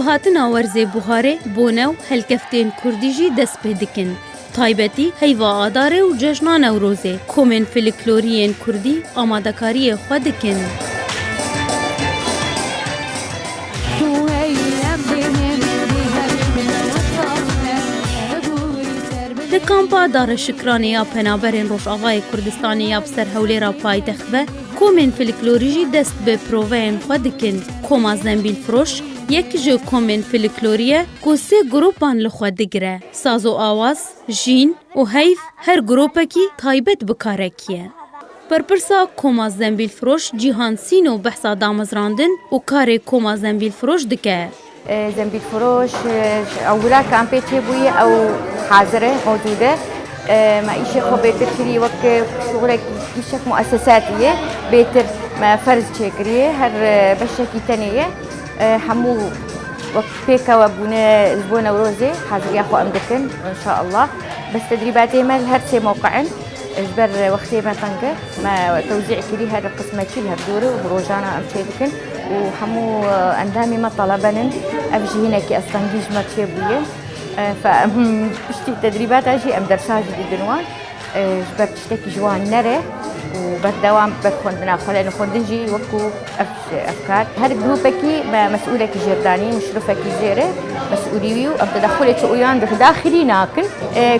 بهاتنا ورزه بوهاره بونو هلکفتین کردیجی دست پیدکن. تایبتی هیوا آداره و جشنان نوروزه کومن فلکلورین کردی آمادکاری خود دکن. د کامپا دار شکرانیا پنابرین روشاوای کردستانیا بسر هولیرا پایتخت کومن فلکلوریجی دست به پروین خود دکن. کوما زنبیل فروش یک جو کومن فلکلوریه کو سه گروپان لخود دگره. ساز و آواز، جین و حیف هر گروپکی تایبت بکارکیه. پرپرسا کوما زنبیل فروش جیهان سینو بحثا دامزراندن و کار کوما زنبیل فروش دکه. زنبیل فروش اولا کامپیتی بوی او حاضره موجوده معيشة خو بيتر كري وك شغلك يشك مؤسساتية بيتر ما فرز شكرية هر بشكي تانية حمو وك بيكا وابونا زبونة وروزي حاضر ياخو أمدكن إن شاء الله بس تدريباتي مال هرسي موقعن اجبر وقتي ما طنقة ما توزيع كري هر قسمة كل هردورة وبروجانا أمشيدكن وحمو أندامي ما طلبن أفجي هنا كي أستنجيج ما تشيبوية فبشتي تدريبات أجي أم درساج بدنوان بشتكي جوان نره وبالدوام بخوندنا خلينا خوندنجي وكو أفكار هذا جروبكي مسؤولة جرداني مشرفة زيرة مسؤوليو أم تدخلي شؤيان داخلي ناكل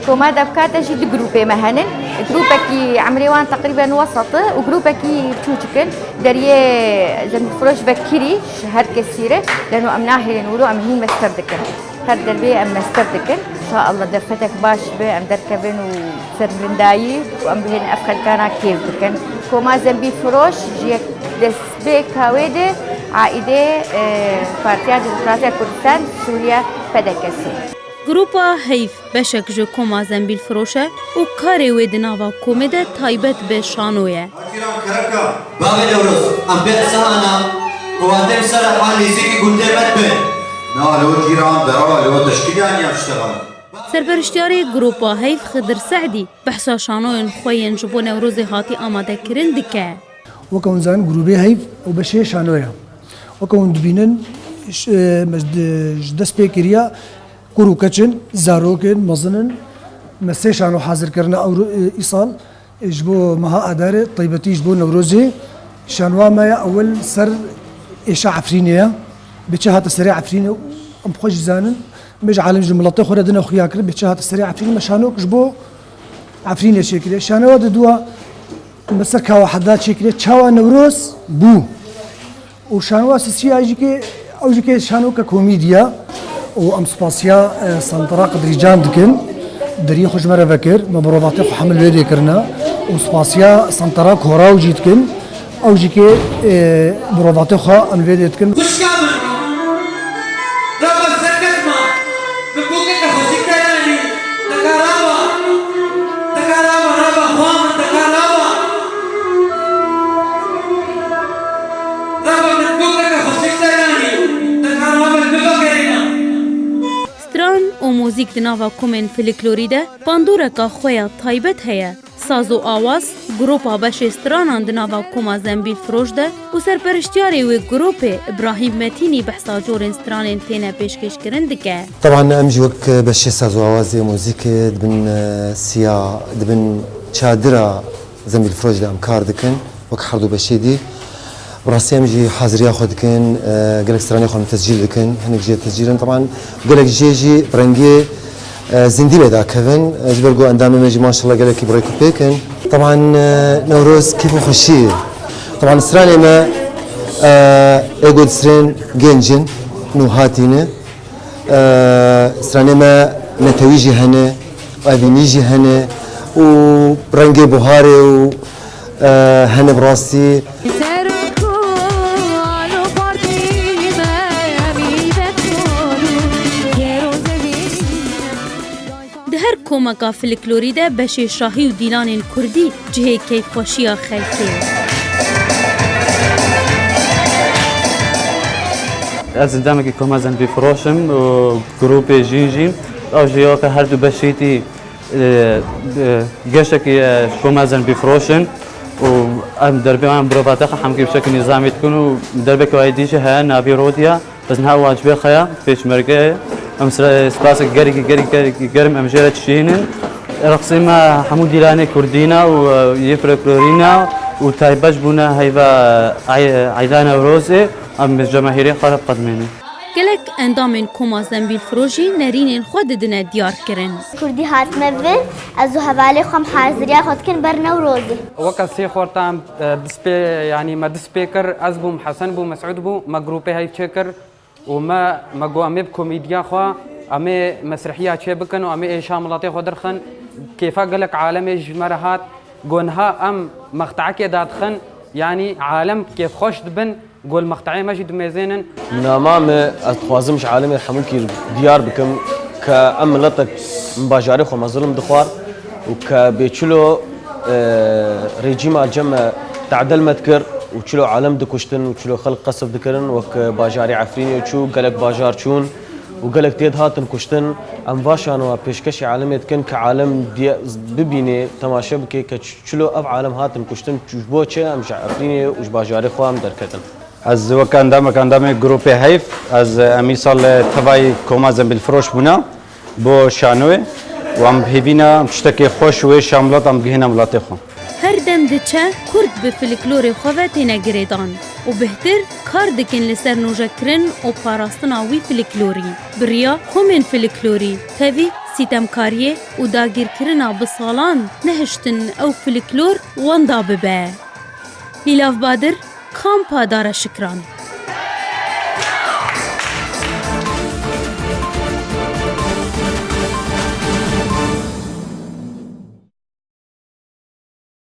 كوما دبكات أجي الجروبي مهنن جروبكي عمريوان تقريبا وسط وجروبكي تشوشكن دريه زي فروش بكري شهر كثيرة لأنه أمناهي نقولوا أمهين مستردكن هر دربي أم مستردكن إن شاء الله دفتك باش به أم دركبن وسربنداي وأم بهن أفكار كانا كيف دكن كوما زنبي فروش جيك دسبي كاويدة عائدة بارتيا ديمقراطية كردستان سوريا بدكسي گروپا حیف بشک جو کوما زنبیل فروشه و کاری وید ناوا کومده تایبت به شانویه. باقی نوروز ام به سانا روادم سر حالی زیکی گنده بدبه. نه لو جيران درا لو تشکیلیان یاشتغل. سرپرشتیاری گروپا حیف خضر سعدی بحثا شانوین خوین جبو نوروز هاتی آماده کرن دکه. وكون زان جروبي هيف وبشي شانويا وكون دبينن دست بكريا كورو كاتشن زاروكن مزنن مسي شانو حاضر كرنا او ايصال جبو مها اداره طيبتي جبو نوروزي شانوا ما اول سر اشاع عفرينيا بتشهات السريع عفريني ام خوش زانن مش عالم جملته خو ردنا خويا كر بتشهات السريع عفريني مشانوك جبو عفريني شكل شانوا دوا مسكها وحدات شكل تشاوا نوروز بو وشانوا سيسي اجيكي شانو ككوميديا وام سباسيا سنترا قدري جان دكن دري خوش مره فكر مبروباتي خو حمل ويدي كرنا وسباسيا سنترا كوراو جيتكن او جيكي بروباتي خو ان ويدي دكن موزیک دناوا کومن فلکلوریده باندورکا خویا تایبت هیا ساز و آواز گروپا بش استرانان دناوا کوما زنبیل فروش ده و سرپرشتیاری و گروپ ابراهیم متینی بحثا جورن استرانین تینه پیشکش کرن دکه. طبعا امجي وك بش ساز و آواز موزیک دبن سیا دبن چادرا زنبیل فروش ده امکار دکن وك حردو بشیدی براسي امجي حاضريا خدكن قالك استراني خو تسجيل دكن هنيك جي تسجيلا طبعا قالك جي برنجي زنديله دا كفن جبرقو اندامي مجي ما شاء الله قالك بريكو بيكن طبعا نوروز كيف خشي طبعا استراني ما ايجود سرين جنجن نو هاتينه استراني ما نتويجي هنا وابينيجي هنا وبرنجي بوهاري و هنا براسي کومکا فلکلوریده بشه شاهی و دیلان کردی جهه کیف خوشی خلکی. از دامکی کوما زنبیل فروشم و گروپ جینجیم او جیو که هر دو بشیتی گشتی کوما زنبیل فروشن و ام دربی من بروفاتخ هم که بشکل نظامی تکن و دربی که ایدیشه ها نابی رودیا بس نها واجبه خيا فيش مرقه سپاس گەری گەرم ئەمژێرە چینن رقصی ما حمود دیلانێ کوردینە و یە فلکلۆرینە و تایبەش بوونە هەیڤە عەیدانە ڕۆزێ ئەم جەماهیرێ خەرە قەدمێنێ gelek endamên koma zembîlfirojî nerînên xwe didine diyar kirin. كردي هاتمه في ازو هوالي خم حاضريا خدكن برنا وروزي وقت سي خورتام دسبي يعني ما دسبيكر ازبو حسن بو مسعود بو ما جروبي هاي تشكر وما قوامي بكوميديا خوا امي مسرحيه تشي بكن وامي شاملاتي خدرخن كيف قالك عالمي جمرهات قونها ام مقطعك دادخن يعني عالم كيف خوش دبن قول مقطعي ماشي دميزينن نامام اتخوازمش عالمي حموكي ديار بكم كأم لطك مباجاري خو مظلم دخوار وكبيتشلو ريجيم الجمع تعدل متكر وتشلو عالم دكوشتن وتشلو خلق قصف ذكرن وك باجاري عفريني وشو قالك باجار شون وقالك تيد هاتن كوشتن ام باشان وبيشكشي عالمي كن كعالم دي ببيني تماشا بكي كتشلو اب عالم هاتن كوشتن بوچه ام عفريني وش باجاري خو ام دركتن از وكان دام جروبي هيف از اميصال تبعي كوما زنبيلفروش بونا بو شانوي وام هيفينا مشتكي خوش و شاملات ام جهنا ملاتي خو Her dem diçe Kurd bi folklorê xwe ve têne girêdan û bihtir kar dikin li ser nojekirin û parastina wî folklorî. Biriya komên folklorî, tevî sîtemkariyê û dagîrkirina bi salan nehiştin ew folklor wenda bibe. Lîlav Badir, Kampa Dara Şikran.